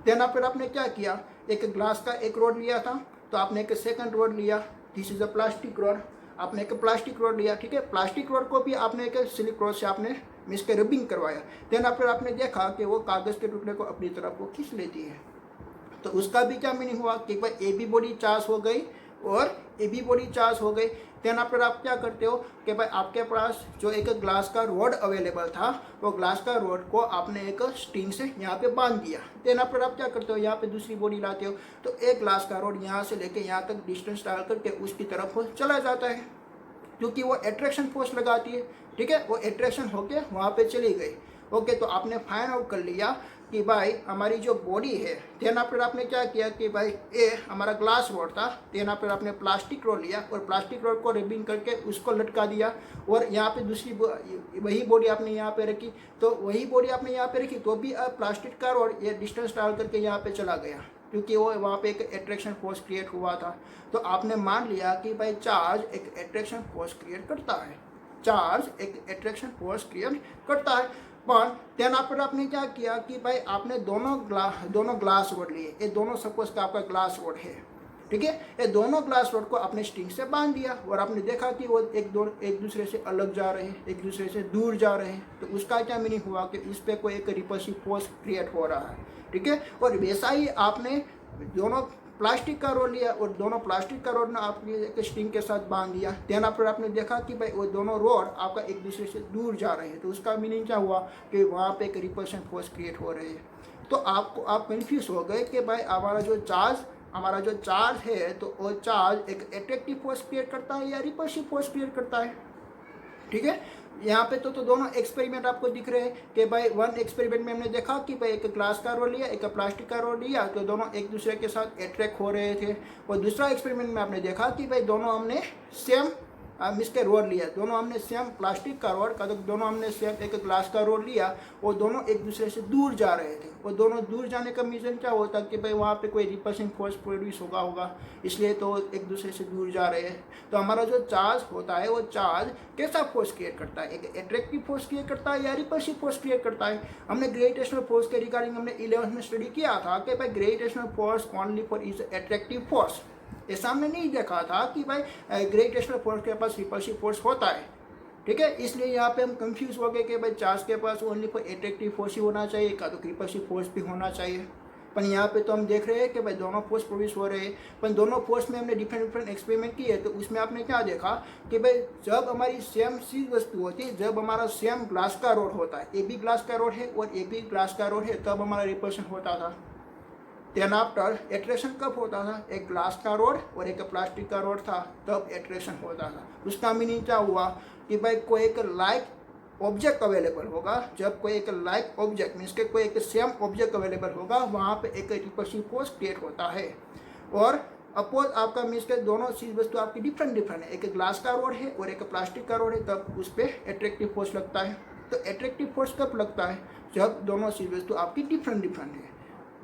देन फिर आपने क्या किया, एक ग्लास का एक रॉड लिया था, तो आपने एक सेकंड रॉड लिया, this is a plastic rod, आपने एक प्लास्टिक रॉड लिया, ठीक है। प्लास्टिक रॉड को भी आपने एक सिलिक रॉड से आपने मिस के रबिंग करवाया। देन फिर आपने देखा कि वो कागज़ के टुकड़े को अपनी तरफ वो खींच लेती है। तो उसका भी क्या मीनिंग हुआ कि भाई ए भी बॉडी चार्ज हो गई और ए भी बॉडी चार्ज हो गई। देन आफ्टर आप क्या करते हो कि भाई आपके पास जो एक ग्लास का रॉड अवेलेबल था, वो ग्लास का रॉड को आपने एक स्ट्रिंग से यहाँ पे बांध दिया। देन आफ्टर आप क्या करते हो, यहाँ पे दूसरी बॉडी लाते हो, तो एक ग्लास का रॉड यहाँ से लेके यहाँ तक डिस्टेंस डाल करके उसकी तरफ वो चला जाता है, क्योंकि वो एट्रैक्शन फोर्स लगाती है, ठीक है। वो एट्रैक्शन होके वहाँ पे चली गई। ओके, तो आपने फाइंड आउट कर लिया कि भाई हमारी जो बॉडी है, देन आफ्टर आपने क्या किया कि भाई ये हमारा ग्लास रोड था, देन आफ्टर आपने प्लास्टिक रोड लिया और प्लास्टिक रोड को रिबिन करके उसको लटका दिया और यहाँ पे दूसरी वही बॉडी आपने यहाँ पे रखी, तो वही बॉडी आपने यहाँ पे रखी तो भी अब प्लास्टिक का रोड ये डिस्टेंस डाल करके यहाँ पे चला गया, क्योंकि वो वहाँ पे एक अट्रैक्शन फोर्स क्रिएट हुआ था। तो आपने मान लिया कि भाई चार्ज एक अट्रैक्शन फोर्स क्रिएट करता है, चार्ज एक अट्रैक्शन फोर्स क्रिएट करता है। पर देन आफ्टर आपने क्या किया कि भाई आपने दोनों ग्लास रोड लिए, ये दोनों सपोज का आपका ग्लास रोड है, ठीक है, ये दोनों ग्लास रोड को आपने स्ट्रिंग से बांध दिया और आपने देखा कि वो एक दूसरे से अलग जा रहे हैं, एक दूसरे से दूर जा रहे हैं, तो उसका क्या मीनिंग हुआ कि उस पर कोई एक रिपल्सिव फोर्स क्रिएट हो रहा है, ठीक है। और वैसा ही आपने दोनों प्लास्टिक का रोड लिया और दोनों प्लास्टिक का रोड ने आपने एक स्ट्रिंग के साथ बांध दिया, देन आफ्टर आपने देखा कि भाई वो दोनों रोड आपका एक दूसरे से दूर जा रहे हैं, तो उसका मीनिंग क्या हुआ कि वहाँ पे एक रिपल्शन फोर्स क्रिएट हो रही है। तो आप कंफ्यूज हो गए कि भाई हमारा जो चार्ज है तो वो चार्ज एक अट्रैक्टिव फोर्स क्रिएट करता है या रिपल्सिव फोर्स क्रिएट करता है, ठीक है। यहाँ पे तो दोनों एक्सपेरिमेंट आपको दिख रहे हैं कि भाई वन एक्सपेरिमेंट में हमने देखा कि भाई एक ग्लास का रोड लिया, एक प्लास्टिक का रोड लिया, तो दोनों एक दूसरे के साथ अट्रैक्ट हो रहे थे। और दूसरा एक्सपेरिमेंट में आपने देखा कि भाई दोनों हमने सेम इसके रोड लिया, दोनों हमने सेम प्लास्टिक का रोड का, तो दोनों हमने सेम एक ग्लास का रोड लिया और दोनों एक दूसरे से दूर जा रहे थे। और दोनों दूर जाने का रीज़न क्या होता कि भाई वहाँ पे कोई रिपल्सिंग फोर्स प्रोड्यूस होगा, इसलिए तो एक दूसरे से दूर जा रहे हैं। तो हमारा जो चार्ज होता है वो चार्ज कैसा फोर्स क्रिएट करता है, एक अट्रैक्टिव फोर्स क्रिएट करता है या रिपल्सिव फोर्स क्रिएट करता है। हमने ग्रेविटेशनल फोर्स के रिगार्डिंग हमने 11th में स्टडी किया था कि भाई gravitational force only for is attractive force, ऐसा हमने नहीं देखा था कि भाई ग्रेविटेशनल फोर्स के पास रिपल्सिव फोर्स होता है, ठीक है। इसलिए यहाँ पे हम कंफ्यूज हो गए कि भाई चार्ज के पास ओनली फॉर अट्रैक्टिव फोर्स ही होना चाहिए, का तो रिपल्सिव फोर्स भी होना चाहिए। पर यहाँ पे तो हम देख रहे हैं कि भाई दोनों फोर्स प्रोड्यूस हो रहे हैं, पर दोनों फोर्स में हमने डिफरेंट एक्सपेरिमेंट किए, तो उसमें आपने क्या देखा कि भाई जब हमारी सेम चीज वस्तु होती है, जब हमारा सेम ग्लास का रोड होता है, ए भी ग्लास का रोड है और ए भी ग्लास का रोड है, तब हमारा रिपल्शन होता था। देन आफ्टर एट्रैक्शन कब होता था, एक ग्लास का रोड और एक प्लास्टिक का रोड था, तब एट्रैक्शन होता था। उसका मीनिंग क्या हुआ कि भाई कोई एक लाइक ऑब्जेक्ट अवेलेबल होगा, जब कोई एक लाइक ऑब्जेक्ट मीन्स के कोई एक सेम ऑब्जेक्ट अवेलेबल होगा, वहाँ पे एक रिपल्सिव फोर्स क्रिएट होता है। और अपोज आपका मीन्स के दोनों चीज वस्तु आपकी डिफरेंट है, एक ग्लास का रोड है और एक प्लास्टिक का रोड है, तब उस पर अट्रैक्टिव फोर्स लगता है। तो अट्रैक्टिव फोर्स कब लगता है, जब दोनों चीज वस्तु आपकी डिफरेंट है,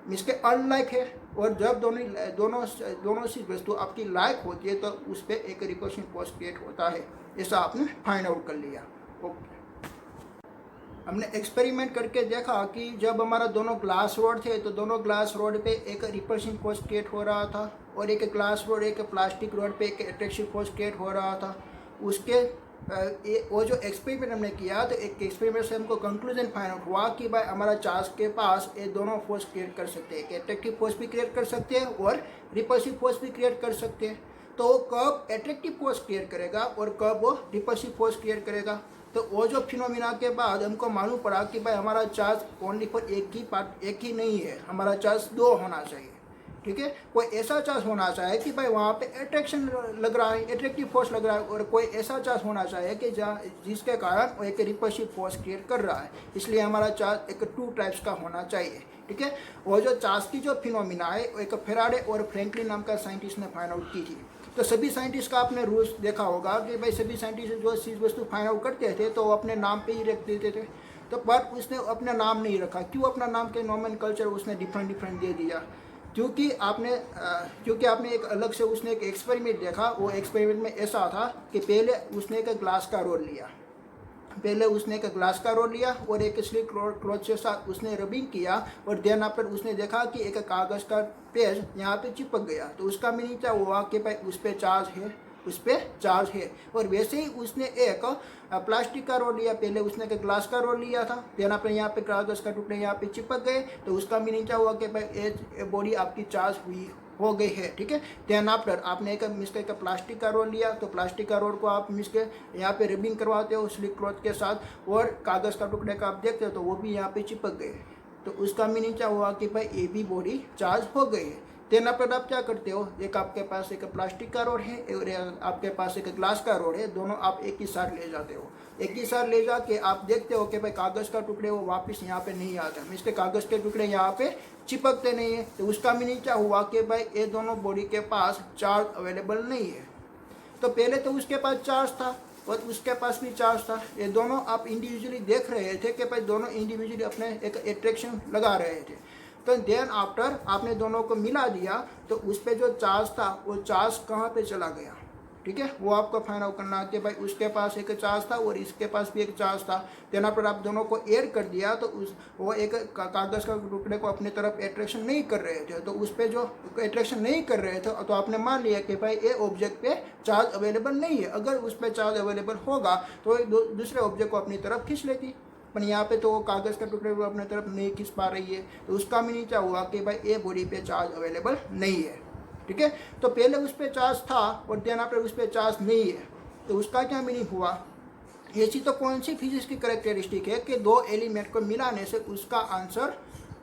मीन्स के अनलाइक है। और जब दोनों चीज वस्तु आपकी लाइक होती है तो उस पर एक रिपल्शन फोर्स क्रिएट होता है। ऐसा आपने फाइंड आउट कर लिया। ओके, हमने एक्सपेरिमेंट करके देखा कि जब हमारा दोनों ग्लास रोड थे तो दोनों ग्लास रोड पे एक रिपल्शन फोर्स क्रिएट हो रहा था और एक ग्लास रोड एक प्लास्टिक रोड पे एक अट्रैक्शन फोर्स क्रिएट हो रहा था। उसके वो जो एक्सपेरिमेंट हमने किया तो एक एक्सपेरिमेंट से हमको कंक्लूजन फाइंड आउट हुआ कि भाई हमारा चार्ज के पास ये दोनों फोर्स क्रिएट कर सकते हैं, एक अट्रैक्टिव फोर्स भी क्रिएट कर सकते हैं और रिपल्सिव फोर्स भी क्रिएट कर सकते हैं। तो वो कब अट्रैक्टिव फोर्स क्रिएट करेगा और कब वो रिपल्सिव फोर्स क्रिएट करेगा, तो वो जो फिनोमिना के बाद हमको मालूम पड़ा कि भाई हमारा चार्ज ओनली फॉर एक ही नहीं है, हमारा चार्ज दो होना चाहिए, ठीक है। कोई ऐसा चार्ज होना चाहिए कि भाई वहाँ पे अट्रैक्शन लग रहा है, अट्रैक्टिव फोर्स लग रहा है, और कोई ऐसा चार्ज होना चाहिए कि जिसके कारण वो एक रिपल्सिव फोर्स क्रिएट कर रहा है। इसलिए हमारा चार्ज एक 2 टाइप्स का होना चाहिए, ठीक है। वो जो चार्ज की जो फिनोमिना है वो एक फेराडे और फ्रैंकलिन नाम का साइंटिस्ट ने फाइंड आउट की थी। तो सभी साइंटिस्ट का आपने रूल्स देखा होगा कि भाई सभी साइंटिस्ट जो चीज़ वस्तु फाइंड आउट करते थे तो वो अपने नाम पे ही रख देते थे, तो बट उसने अपना नाम नहीं रखा। क्यों अपना नाम के नोमेनकल्चर उसने डिफरेंट दे दिया, क्योंकि आपने एक अलग से उसने एक एक्सपेरिमेंट देखा। वो एक्सपेरिमेंट में ऐसा था कि पहले उसने एक ग्लास का रोड लिया, और एक स्लिक क्लॉथ के साथ उसने रबिंग किया, और देन आफ्टर उसने देखा कि एक कागज़ का पेज यहाँ पे चिपक गया। तो उसका मीनिंग क्या हुआ कि भाई उस पर चार्ज है। और वैसे ही उसने एक प्लास्टिक का रोड लिया, पहले उसने एक ग्लास का रोड लिया था, देन आपने यहाँ पे कागज़ का टुकड़े यहाँ पे चिपक गए, तो उसका मीनिंग क्या हुआ कि भाई ये बॉडी आपकी चार्ज हो गई है, ठीक है। देन आफ्टर आपने एक प्लास्टिक का रोड लिया, तो प्लास्टिक का रोड को आप यहाँ पे रिबिंग करवाते हो स्लिक क्लॉथ के साथ, और कागज़ का टुकड़े का आप देखते हो तो वो भी यहाँ पे चिपक गए। तो उसका मीनिंग क्या हुआ कि भाई ये भी बॉडी चार्ज हो गई है। देन पर आप क्या करते हो, एक आपके पास एक प्लास्टिक का रोड है और आपके पास एक ग्लास का रोड है, दोनों आप एक ही साथ ले जाते हो। एक ही साथ ले जाके आप देखते हो कि भाई कागज़ का टुकड़े वो वापस यहाँ पे नहीं आता, मीन्स के कागज़ के टुकड़े यहाँ पे चिपकते नहीं है। तो उसका मीनिंग क्या हुआ कि भाई ये दोनों बॉडी के पास चार्ज अवेलेबल नहीं है। तो पहले तो उसके पास चार्ज था और उसके पास भी चार्ज था, ये दोनों आप इंडिविजुअली देख रहे थे कि भाई दोनों इंडिविजुअली अपने एक अट्रैक्शन लगा रहे थे। तो देन आफ्टर आपने दोनों को मिला दिया तो उस पर जो चार्ज था वो चार्ज कहाँ पे चला गया, ठीक है, वो आपको फाइंड आउट करना है कि भाई उसके पास एक चार्ज था और इसके पास भी एक चार्ज था। देना पर आप दोनों को ऐड कर दिया तो वो एक कागज़ का टुकड़े को अपनी तरफ अट्रैक्शन नहीं कर रहे थे, तो उस पर जो अट्रैक्शन नहीं कर रहे थे तो आपने मान लिया कि भाई ये ऑब्जेक्ट पे चार्ज अवेलेबल नहीं है। अगर उस पर चार्ज अवेलेबल होगा तो दूसरे ऑब्जेक्ट को अपनी तरफ खींच लेती, पर यहाँ पे तो वो कागज़ का टुकड़े को अपनी तरफ नहीं खींच पा रही है। तो उसका मीनिंग क्या हुआ कि भाई ये बॉडी पे चार्ज अवेलेबल नहीं है, ठीक है। तो पहले उस पर चार्ज था और देन आफ्टर उस पर चार्ज नहीं है, तो उसका क्या मीनिंग हुआ, ऐसी तो कौन सी फिजिक्स की करेक्टरिस्टिक है कि दो एलिमेंट को मिलाने से उसका आंसर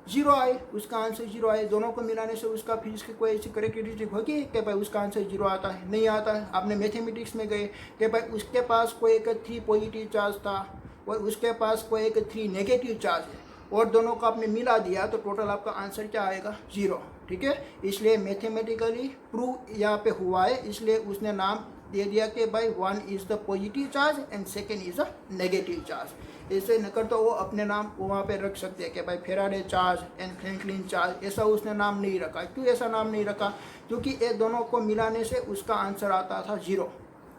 जीरो आए, उसका आंसर जीरो आए। दोनों को मिलाने से उसका फिजिक्स की कोई ऐसी करेक्टरिस्टिक होगी कि भाई उसका आंसर जीरो आता है, नहीं आता है। आपने मैथमेटिक्स में गए कि भाई उसके पास कोई एक 3 पॉजिटिव चार्ज था और उसके पास कोई एक 3 नेगेटिव चार्ज है और दोनों को आपने मिला दिया तो टोटल आपका आंसर क्या आएगा, जीरो, ठीक है। इसलिए मैथमेटिकली प्रूव यहाँ पे हुआ है, इसलिए उसने नाम दे दिया कि भाई 1 is the positive charge and second is the negative charge. ऐसे न कर तो वो अपने नाम वहाँ पे रख सकते हैं कि भाई Faraday charge and Franklin charge, ऐसा उसने नाम नहीं रखा। क्यों ऐसा नाम नहीं रखा, क्योंकि ये दोनों को मिलाने से उसका आंसर आता था जीरो,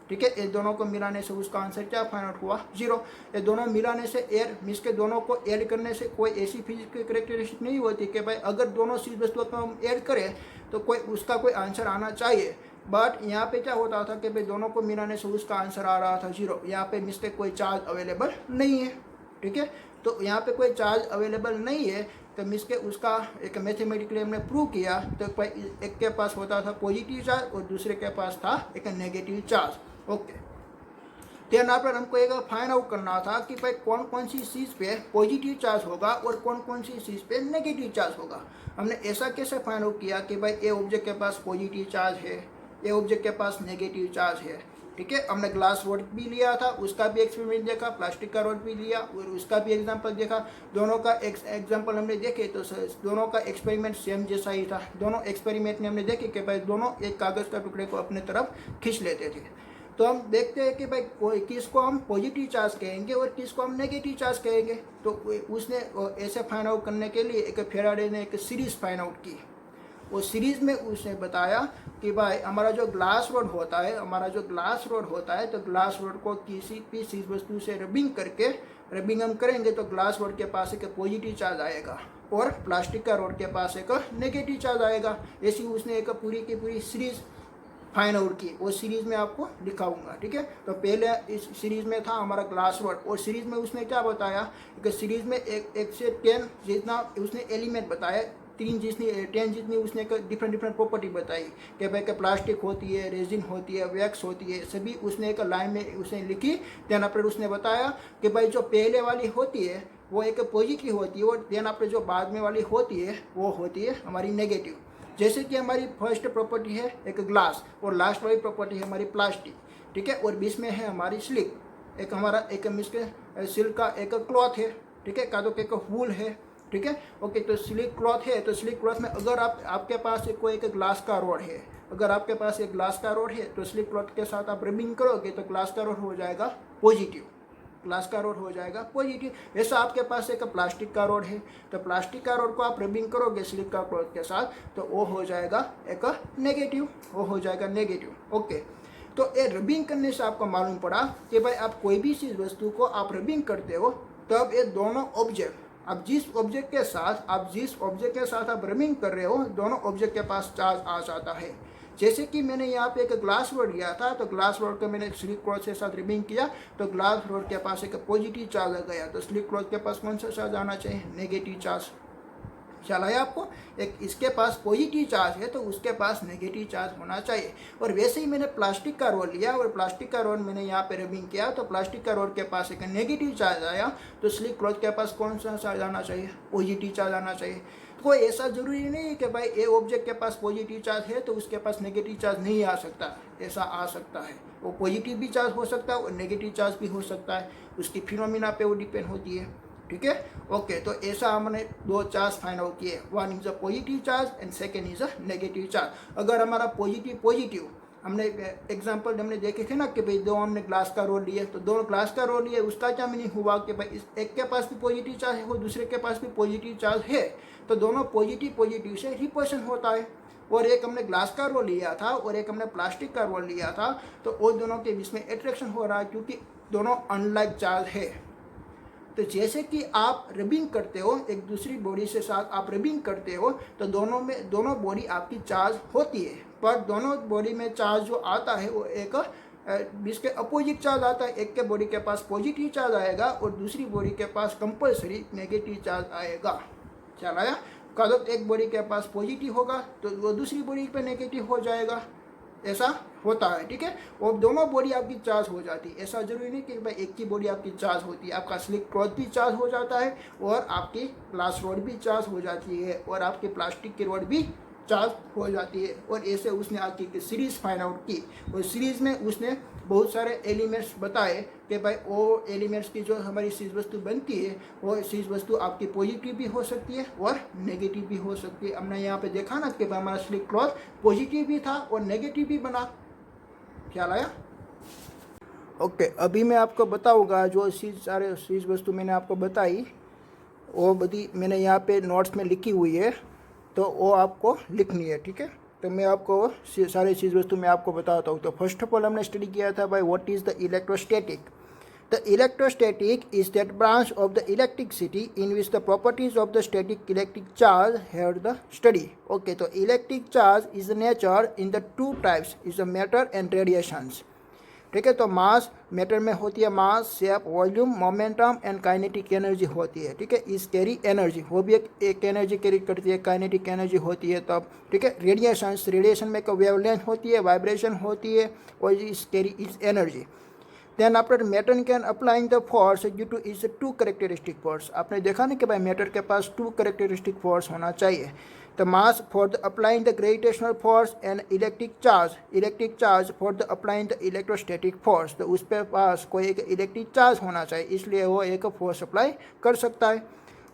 ठीक है। ये दोनों को मिलाने से उसका आंसर क्या फाइंड आउट हुआ, जीरो। ये दोनों मिलाने से एयर मीन्स के दोनों को ऐड करने से कोई ऐसी फिजिक्स की करेक्टरिस्टिक नहीं होती कि भाई अगर दोनों चीज वस्तुओं को हम ऐड करें तो कोई उसका कोई आंसर आना चाहिए। बट यहाँ पे क्या होता था कि भाई दोनों को मिलाने से उसका आंसर आ रहा था जीरो। यहाँ पे मीन्स के कोई चार्ज अवेलेबल नहीं है, ठीक है। तो यहाँ पे कोई चार्ज अवेलेबल नहीं है तो मीन्स के उसका एक मैथमेटिकली हमने प्रूव किया तो भाई एक के पास होता था पॉजिटिव चार्ज और दूसरे के पास था एक नेगेटिव चार्ज। ओके, तो यहाँ पर हमको एक फाइंड आउट करना था कि भाई कौन कौन सी चीज़ पे पॉजिटिव चार्ज होगा और कौन कौन सी चीज़ पे नेगेटिव चार्ज होगा। हमने ऐसा कैसे फाइंड आउट किया कि भाई ये ऑब्जेक्ट के पास पॉजिटिव चार्ज है, ये ऑब्जेक्ट के पास नेगेटिव चार्ज है, ठीक है। हमने ग्लास रोड भी लिया था, उसका भी एक्सपेरिमेंट देखा, प्लास्टिक का रोड भी लिया और उसका भी एग्जांपल देखा। दोनों का एग्जांपल हमने देखे तो दोनों का एक्सपेरिमेंट सेम जैसा ही था। दोनों एक्सपेरिमेंट में हमने देखे कि भाई दोनों एक कागज़ का टुकड़े को अपने तरफ खींच लेते थे। तो हम देखते हैं कि भाई किसको हम पॉजिटिव चार्ज कहेंगे और किसको हम नेगेटिव चार्ज कहेंगे। तो उसने ऐसे फाइंड आउट करने के लिए एक फेराडे ने एक सीरीज़ फाइंड आउट की। वो सीरीज़ में उसने बताया कि भाई हमारा जो ग्लास रोड होता है, तो ग्लास रोड को किसी भी चीज़ वस्तु से रबिंग हम करेंगे तो ग्लास रोड के पास एक पॉजिटिव चार्ज आएगा और प्लास्टिक का रोड के पास एक नेगेटिव चार्ज आएगा। ऐसी उसने एक पूरी की पूरी सीरीज़ फाइंड आउट की, वो सीरीज़ में आपको दिखाऊंगा, ठीक है। तो पहले इस सीरीज़ में था हमारा ग्लास रोड और सीरीज़ में उसने क्या बताया कि सीरीज़ में एक से 10 जितना उसने एलिमेंट बताया, 10 जितनी उसने डिफरेंट प्रॉपर्टी बताई कि भाई प्लास्टिक होती है, रेजिन होती है, वैक्स होती है, सभी उसने एक लाइन में उसने लिखी। देन आफ्टर उसने बताया कि भाई जो पहले वाली होती है वो एक पॉजिटिव होती है और देन आफ्टर जो बाद में वाली होती है वो होती है हमारी नेगेटिव। जैसे कि हमारी फर्स्ट प्रॉपर्टी है एक ग्लास और लास्ट वाली प्रॉपर्टी है हमारी प्लास्टिक, ठीक है। और बीच में है हमारी सिल्क, एक हमारा एक मिस के सिल्क का एक क्लॉथ है, ठीक है, का तो एक वूल है, ठीक है। ओके, तो सिल्क क्लॉथ है, तो सिल्क क्लॉथ में अगर आपके पास कोई एक ग्लास का रोड है, अगर आपके पास एक ग्लास का रोड है तो सिल्क क्लॉथ के साथ आप रबिंग करोगे तो ग्लास का रोड हो जाएगा पॉजिटिव, ग्लास का रोड हो जाएगा पॉजिटिव। ऐसा आपके पास एक प्लास्टिक का रोड है तो प्लास्टिक का रोड को आप रबिंग करोगे सिल्क का क्लॉथ के साथ तो वो हो जाएगा एक नेगेटिव, वो हो जाएगा नेगेटिव। ओके, तो ये रबिंग करने से आपको मालूम पड़ा कि भाई आप कोई भी चीज़ वस्तु को आप रबिंग करते हो तब ये दोनों ऑब्जेक्ट अब जिस ऑब्जेक्ट के साथ आप रबिंग कर रहे हो दोनों ऑब्जेक्ट के पास चार्ज आ जाता है। जैसे कि मैंने यहाँ पे एक ग्लास रोड लिया था तो ग्लास रोड को मैंने स्लिक क्लॉथ के साथ रबिंग किया तो ग्लास रोड के पास एक पॉजिटिव चार्ज आ गया, तो स्लिक क्लॉथ के पास कौन सा चार्ज आना चाहिए, नेगेटिव चार्ज। ख्याल आया आपको, एक इसके पास पॉजिटिव चार्ज है तो उसके पास नेगेटिव चार्ज होना चाहिए। और वैसे ही मैंने प्लास्टिक का रोड लिया और प्लास्टिक का रोड मैंने यहाँ पे रबिंग किया तो प्लास्टिक का रोड के पास एक नेगेटिव चार्ज आया तो स्लिक क्लॉथ के पास कौन सा चार्ज आना चाहिए, पॉजिटिव चार्ज आना चाहिए। तो ऐसा ज़रूरी नहीं है कि भाई ए ऑब्जेक्ट के पास पॉजिटिव चार्ज है तो उसके पास नेगेटिव चार्ज नहीं आ सकता, ऐसा आ सकता है। वो पॉजिटिव भी चार्ज हो सकता है और नेगेटिव चार्ज भी हो सकता है, उसकी फिनोमिना पे वो डिपेंड होती है। ठीक है, ओके। तो ऐसा हमने दो चार्ज फाइंड आउट किए, one is a positive charge and second is a negative charge. अगर हमारा पॉजिटिव हमने एग्जांपल हमने देखे थे ना कि भाई दो हमने ग्लास का रोल लिए, तो दो ग्लास का रोल लिए, उसका क्या मीनिंग हुआ कि भाई इस एक के पास भी पॉजिटिव चार्ज है और दूसरे के पास भी पॉजिटिव चार्ज है, तो दोनों पॉजिटिव से रिपल्शन होता है। और एक हमने ग्लास का रोल लिया था और एक हमने प्लास्टिक का रोल लिया था, तो वो दोनों के बीच में अट्रैक्शन हो रहा है क्योंकि दोनों अनलाइक चार्ज है। तो जैसे कि आप रबिंग करते हो एक दूसरी बॉडी से साथ आप रबिंग करते हो, तो दोनों बॉडी आपकी चार्ज होती है, पर दोनों बॉडी में चार्ज जो आता है वो एक जिसके अपोजिट चार्ज आता है। एक के बॉडी के पास पॉजिटिव चार्ज आएगा और दूसरी बॉडी के पास कंपल्सरी नेगेटिव चार्ज आएगा। ख्याल आया? कदम एक बॉडी के पास पॉजिटिव होगा तो वो दूसरी बॉडी पे नेगेटिव हो जाएगा, ऐसा होता है। ठीक है, और दोनों बॉडी आपकी चार्ज हो जाती है। ऐसा जरूरी नहीं कि भाई एक की बॉडी आपकी चार्ज होती है, आपका स्लिक क्लॉथ भी चार्ज हो जाता है और आपकी ग्लास रॉड भी चार्ज हो जाती है और आपकी प्लास्टिक की रॉड भी चार्ज हो जाती है। और ऐसे उसने आपकी सीरीज फाइंड आउट की और सीरीज में उसने बहुत सारे एलिमेंट्स बताए कि भाई वो एलिमेंट्स की जो हमारी चीज़ वस्तु बनती है वो चीज़ वस्तु आपकी पॉजिटिव भी हो सकती है और नेगेटिव भी हो सकती है। हमने यहाँ पे देखा ना कि भाई हमारा स्लिक क्लॉथ पॉजिटिव भी था और नेगेटिव भी बना। ख्याल आया? ओके, अभी मैं आपको बताऊंगा जो सारे चीज़ वस्तु मैंने आपको बताई वो बड़ी मैंने यहाँ पे नोट्स में लिखी हुई है, तो वो आपको लिखनी है। ठीक है, तो मैं आपको सारे चीज़ वस्तु मैं आपको बताता हूँ। तो फर्स्ट ऑफ ऑल हमने स्टडी किया था भाई what is the electrostatic. The electrostatic is that branch of the electricity in which the properties of the static electric charge have the study. Okay, तो electric charge is the nature in the two types is the matter and radiations. ठीक है, तो mass matter में होती है mass, shape, volume, momentum and kinetic energy होती है। ठीक है, इस कैरी एनर्जी, वो भी एक एनर्जी कैरी करती है, काइनेटिक एनर्जी होती है तब। ठीक है, रेडिएशन में एक वेवलेंथ होती है, वाइब्रेशन होती है और इस carry is energy. Then after matter can applying the force due to is to characteristic force. आपने देखा ना कि भाई मैटर के पास टू करेक्टरिस्टिक फोर्स होना चाहिए। The mass for the applying the gravitational force and electric charge for the applying the electrostatic force। तो उस पे पास कोई एक इलेक्ट्रिक चार्ज होना चाहिए, इसलिए वो एक फोर्स अप्लाई कर सकता है।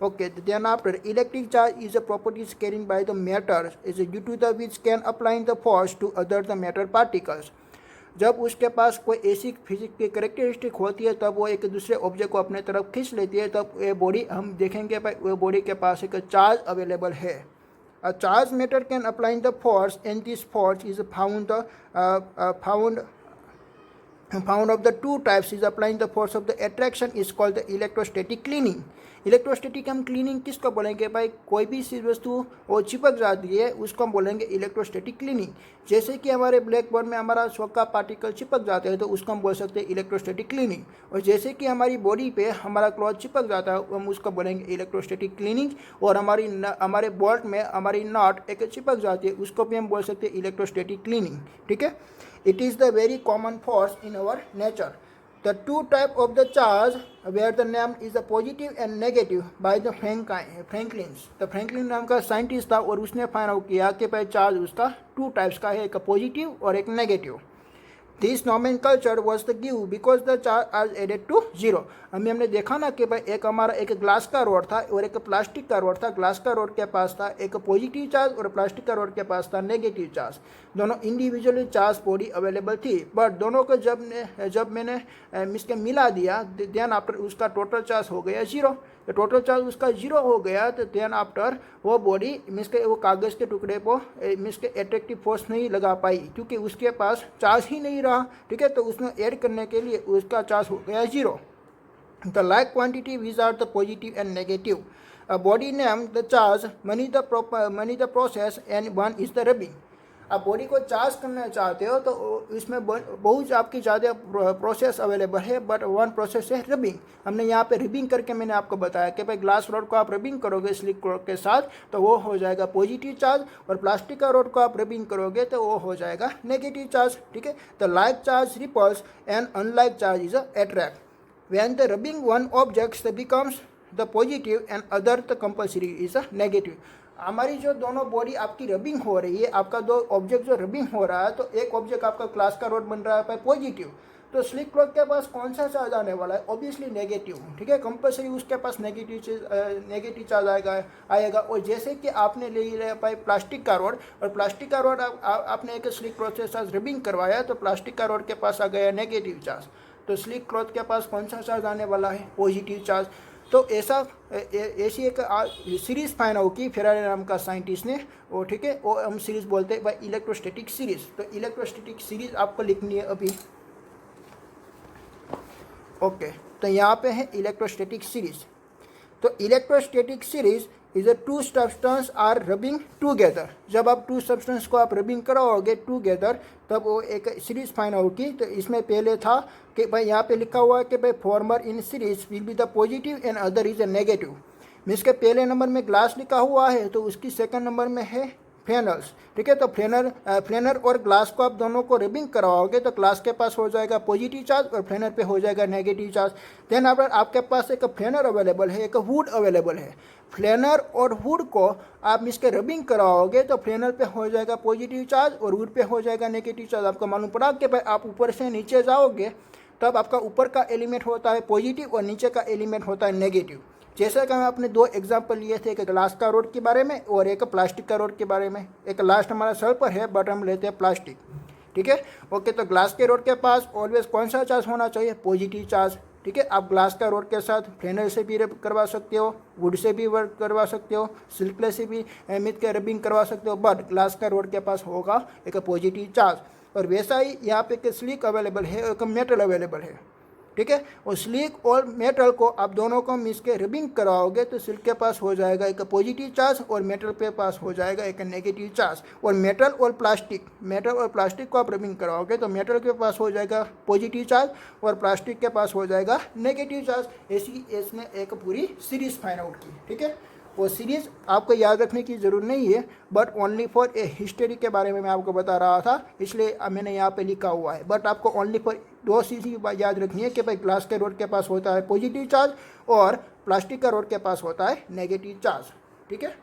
Okay, then after electric charge is a properties carrying by the matter is due to the which can applying the force to other the matter particles. जब उसके पास कोई ऐसी फिजिक्स की करेक्टरिस्टिक होती है तब वो एक दूसरे ऑब्जेक्ट को अपने तरफ खींच लेती है, तब ये बॉडी हम देखेंगे भाई वो बॉडी के पास एक चार्ज अवेलेबल है। A charged matter can apply the force, and this force is found of the two types is applying the force of the attraction is called the electrostatic cleaning। Electrostatic हम cleaning किसको बोलेंगे भाई? कोई भी चीज़ वस्तु वो चिपक जाती है उसको हम बोलेंगे इलेक्ट्रोस्टैटिक क्लीनिंग। जैसे कि हमारे ब्लैक बोर्ड में हमारा शॉक का पार्टिकल चिपक जाते हैं तो उसको हम बोल सकते हैं इलेक्ट्रोस्टैटिक क्लीनिंग। और जैसे कि हमारी बॉडी पे हमारा क्लॉथ चिपक जाता है हम उसको बोलेंगे इलेक्ट्रोस्टैटिक क्लीनिंग। और हमारे बोल्ट में हमारी नट एक चिपक जाती है उसको भी हम बोल सकते हैं इलेक्ट्रोस्टैटिक क्लीनिंग। ठीक है, it is the very common force in our nature। The two type of the charge where the name is the positive and negative by the Franklin। तो फ्रैंकलिन नाम का साइंटिस्ट था और उसने फाइंड आउट किया कि भाई चार्ज उसका टू टाइप्स का है, एक पॉजिटिव और एक negative. This nomenclature was the give because the charge are added to zero। हमने देखा ना कि भाई एक हमारा एक ग्लास का रोड था और एक प्लास्टिक का रोड था। ग्लास का रोड के पास था एक पॉजिटिव चार्ज और प्लास्टिक का रोड के पास था नेगेटिव चार्ज। दोनों इंडिविजुअली चार्ज बॉडी अवेलेबल थी, बट दोनों को जब मैंने मिसके मिला दिया देन आफ्टर उसका टोटल चार्ज हो गया जीरो। तो टोटल चार्ज उसका जीरो हो गया तो देन आफ्टर वो बॉडी मीन्स के वो कागज़ के टुकड़े को मीन्स के एट्रैक्टिव फोर्स नहीं लगा पाई क्योंकि उसके पास चार्ज ही नहीं रहा। ठीक है, तो उसमें ऐड करने के लिए उसका चार्ज हो गया zero. The like quantity which are the positive and negative. Body name the charge many the process and one is the rubbing. आप बॉडी को चार्ज करना चाहते हो तो इसमें बहुत आपकी ज़्यादा प्रोसेस अवेलेबल है, बट वन प्रोसेस है रबिंग। हमने यहाँ पे रबिंग करके मैंने आपको बताया कि भाई ग्लास रॉड को आप रबिंग करोगे स्लिक क्लॉथ के साथ तो वो हो जाएगा पॉजिटिव चार्ज, और प्लास्टिक का रॉड को आप रबिंग करोगे तो वो हो जाएगा नेगेटिव चार्ज। ठीक है, तो like charge repels and unlike charge is attract. When the rubbing one object becomes the positive and other the compulsory is a negative. हमारी जो दोनों बॉडी आपकी रबिंग हो रही है, आपका दो ऑब्जेक्ट जो रबिंग हो रहा है, तो एक ऑब्जेक्ट आपका ग्लास का रोड बन रहा है पॉजिटिव, तो स्लिक क्लॉथ के पास कौन सा चार्ज आने वाला है? ऑब्वियसली नेगेटिव, ठीक है, कंपल्सरी उसके पास नेगेटिव चार्ज आएगा। और जैसे कि आपने ले लिया भाई प्लास्टिक का रोड, और प्लास्टिक का रोड आपने एक स्लिक क्लॉथ के साथ रबिंग करवाया, तो प्लास्टिक का रोड के पास आ गया नेगेटिव चार्ज, तो स्लिक क्लॉथ के पास कौन सा चार्ज आने वाला है? Positive charge. तो ऐसी एक सीरीज फाइंड आउट की फेराडे नाम का साइंटिस्ट ने, वो ठीक है, वो हम सीरीज बोलते हैं भाई इलेक्ट्रोस्टैटिक सीरीज। तो इलेक्ट्रोस्टैटिक सीरीज आपको लिखनी है अभी, ओके। तो यहाँ पे है इलेक्ट्रोस्टैटिक सीरीज। तो electrostatic series is a two substance are rubbing together. जब आप टू सब्सटेंस को आप रबिंग कराओगे टूगेदर, तब वो एक सीरीज फाइंड आउट की। तो इसमें पहले था कि भाई यहाँ पे लिखा हुआ है कि भाई farmer in series will be the positive and other is a negative. Means के पहले नंबर में ग्लास लिखा हुआ है, तो उसकी सेकंड नंबर में है फ्लेनर्स, ठीक है। तो फ्लेनर और ग्लास को आप दोनों को रबिंग करवाओगे, तो ग्लास के पास हो जाएगा पॉजिटिव चार्ज और फ्लेनर पे हो जाएगा नेगेटिव चार्ज। देन अगर आपके पास एक फ्लेनर अवेलेबल है, एक वुड अवेलेबल है, फ्लेनर और वुड को आप इसके रबिंग करवाओगे, तो फ्लेनर पे हो जाएगा पॉजिटिव चार्ज और वुड पे हो जाएगा नेगेटिव चार्ज। आपको मालूम पड़ा कि भाई आप ऊपर से नीचे जाओगे, तब आपका ऊपर का एलिमेंट होता है पॉजिटिव और नीचे का एलिमेंट होता है नेगेटिव। जैसे कि मैं आपने दो एग्जांपल लिए थे, एक ग्लास का रोड के बारे में और एक प्लास्टिक का रोड के बारे में। एक लास्ट हमारा सर पर है, बट हम लेते हैं प्लास्टिक, ठीक है, ओके। तो ग्लास के रोड के पास ऑलवेज कौन सा चार्ज होना चाहिए? पॉजिटिव चार्ज, ठीक है। आप ग्लास का रोड के साथ फ्लेनर से भी रब करवा सकते हो, वुड से भी वर्क करवा सकते हो, सिल्क से भी मिथ के रबिंग करवा सकते हो, बट ग्लास का रोड के पास होगा एक पॉजिटिव चार्ज। और वैसा ही यहाँ पे एक स्लिक अवेलेबल है, एक मेटल अवेलेबल है, ठीक है। और स्लिक और मेटल को आप दोनों को मिस के रबिंग कराओगे, तो सिल्क के पास हो जाएगा एक पॉजिटिव चार्ज और मेटल के पास हो जाएगा एक नेगेटिव चार्ज। और मेटल और प्लास्टिक को आप रबिंग कराओगे, तो मेटल के पास हो जाएगा पॉजिटिव चार्ज और प्लास्टिक के पास हो जाएगा नेगेटिव चार्ज। ऐसी इसने एक पूरी सीरीज फाइंड आउट की, ठीक है। वो सीरीज आपको याद रखने की ज़रूरत नहीं है, but only for a history के बारे में मैं आपको बता रहा था, इसलिए मैंने यहाँ पे लिखा हुआ है। बट आपको ओनली फॉर दो चीज़ याद रखनी है कि भाई ग्लास के रोड के पास होता है पॉजिटिव चार्ज और प्लास्टिक का रोड के पास होता है नेगेटिव चार्ज, ठीक है।